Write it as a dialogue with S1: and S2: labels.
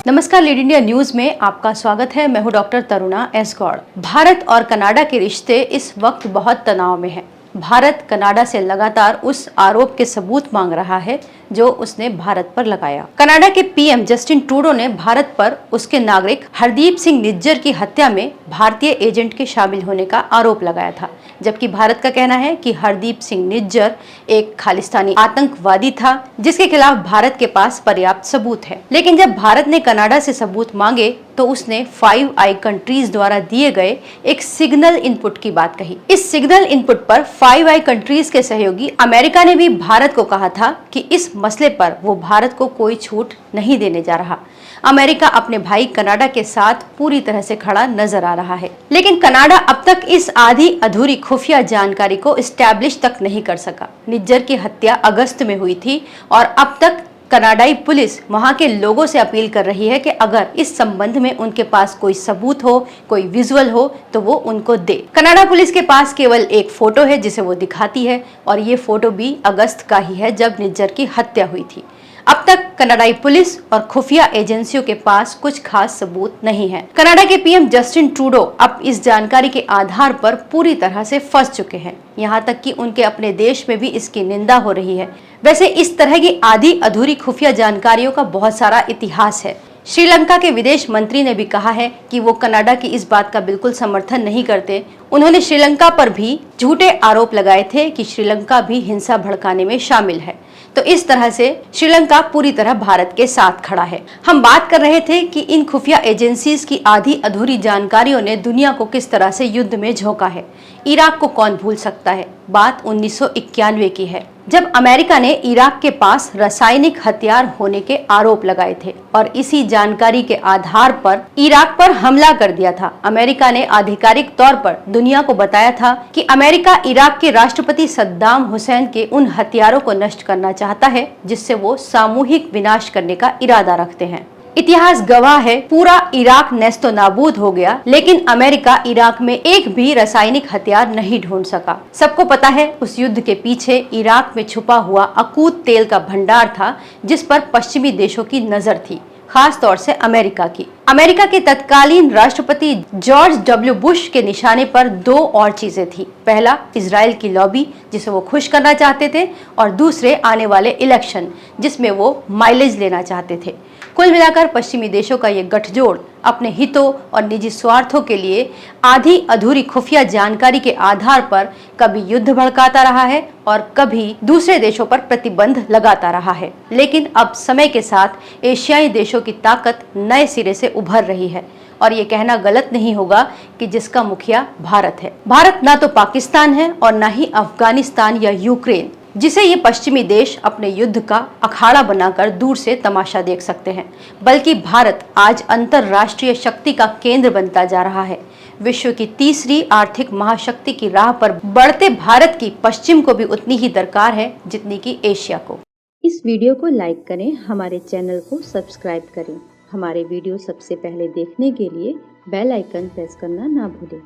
S1: नमस्कार, lead India news में आपका स्वागत है। मैं हूं डॉक्टर तरुणा एस गौड़। भारत और कनाडा के रिश्ते इस वक्त बहुत तनाव में हैं। भारत कनाडा से लगातार उस आरोप के सबूत मांग रहा है जो उसने भारत पर लगाया। कनाडा के पीएम जस्टिन ट्रूडो ने भारत पर उसके नागरिक हरदीप सिंह निज्जर की हत्या में भारतीय एजेंट के शामिल होने का आरोप लगाया था, जबकि भारत का कहना है कि हरदीप सिंह निज्जर एक खालिस्तानी आतंकवादी था जिसके खिलाफ भारत के पास पर्याप्त सबूत है। लेकिन जब भारत ने कनाडा से सबूत मांगे तो उसने 5 आई कंट्रीज द्वारा दिए गए एक सिग्नल इनपुट की बात कही। इस सिग्नल इनपुट पर 5 आई कंट्रीज के सहयोगी अमेरिका ने भी भारत को कहा था कि इस मसले पर वो भारत को कोई छूट नहीं देने जा रहा। अमेरिका अपने भाई कनाडा के साथ पूरी तरह से खड़ा नजर आ रहा है, लेकिन कनाडा अब तक इस आधी अधूरी खुफिया जानकारी को एस्टैब्लिश तक नहीं कर सका। निज्जर की हत्या अगस्त में हुई थी और अब तक कनाडाई पुलिस वहां के लोगों से अपील कर रही है कि अगर इस संबंध में उनके पास कोई सबूत हो, कोई विजुअल हो तो वो उनको दे। कनाडा पुलिस के पास केवल एक फोटो है जिसे वो दिखाती है और ये फोटो भी अगस्त का ही है जब निज्जर की हत्या हुई थी। अब तक कनाडाई पुलिस और खुफिया एजेंसियों के पास कुछ खास सबूत नहीं है। कनाडा के पीएम जस्टिन ट्रूडो अब इस जानकारी के आधार पर पूरी तरह से फंस चुके हैं। यहाँ तक कि उनके अपने देश में भी इसकी निंदा हो रही है। वैसे इस तरह की आधी अधूरी खुफिया जानकारियों का बहुत सारा इतिहास है। श्रीलंका के विदेश मंत्री ने भी कहा है कि वो कनाडा की इस बात का बिल्कुल समर्थन नहीं करते। उन्होंने श्रीलंका पर भी झूठे आरोप लगाए थे कि श्रीलंका भी हिंसा भड़काने में शामिल है। तो इस तरह से श्रीलंका पूरी तरह भारत के साथ खड़ा है। हम बात कर रहे थे कि इन खुफिया एजेंसीज की आधी अधूरी जानकारियों ने दुनिया को किस तरह से युद्ध में झोंका है। इराक को कौन भूल सकता है। बात 1991 की है, जब अमेरिका ने इराक के पास रासायनिक हथियार होने के आरोप लगाए थे और इसी जानकारी के आधार पर इराक पर हमला कर दिया था। अमेरिका ने आधिकारिक तौर पर दुनिया को बताया था कि अमेरिका इराक के राष्ट्रपति सद्दाम हुसैन के उन हथियारों को नष्ट करना चाहता है जिससे वो सामूहिक विनाश करने का इरादा रखते हैं। इतिहास गवाह है, पूरा इराक नेस्तो नाबूद हो गया, लेकिन अमेरिका इराक में एक भी रासायनिक हथियार नहीं ढूंढ सका। सबको पता है उस युद्ध के पीछे इराक में छुपा हुआ अकूत तेल का भंडार था जिस पर पश्चिमी देशों की नजर थी, खास तौर से अमेरिका की। अमेरिका के तत्कालीन राष्ट्रपति जॉर्ज डब्ल्यू बुश के निशाने पर 2 और चीजें थी। पहला, इजराइल की लॉबी जिसे वो खुश करना चाहते थे, और दूसरे आने वाले इलेक्शन जिसमें वो माइलेज लेना चाहते थे। कुल मिलाकर पश्चिमी देशों का ये गठजोड़ अपने हितों और निजी स्वार्थों के लिए आधी अधूरी खुफिया जानकारी के आधार पर कभी युद्ध भड़काता रहा है और कभी दूसरे देशों पर प्रतिबंध लगाता रहा है। लेकिन अब समय के साथ एशियाई देशों की ताकत नए सिरे से उभर रही है और ये कहना गलत नहीं होगा कि जिसका मुखिया भारत है। भारत ना तो पाकिस्तान है और ना ही अफगानिस्तान या यूक्रेन, जिसे ये पश्चिमी देश अपने युद्ध का अखाड़ा बनाकर दूर से तमाशा देख सकते हैं, बल्कि भारत आज अंतरराष्ट्रीय शक्ति का केंद्र बनता जा रहा है। विश्व की तीसरी आर्थिक महाशक्ति की राह पर बढ़ते भारत की पश्चिम को भी उतनी ही दरकार है जितनी की एशिया को।
S2: इस वीडियो को लाइक करें, हमारे चैनल को सब्सक्राइब करें। हमारे वीडियो सबसे पहले देखने के लिए बेल आइकन प्रेस करना ना भूलें।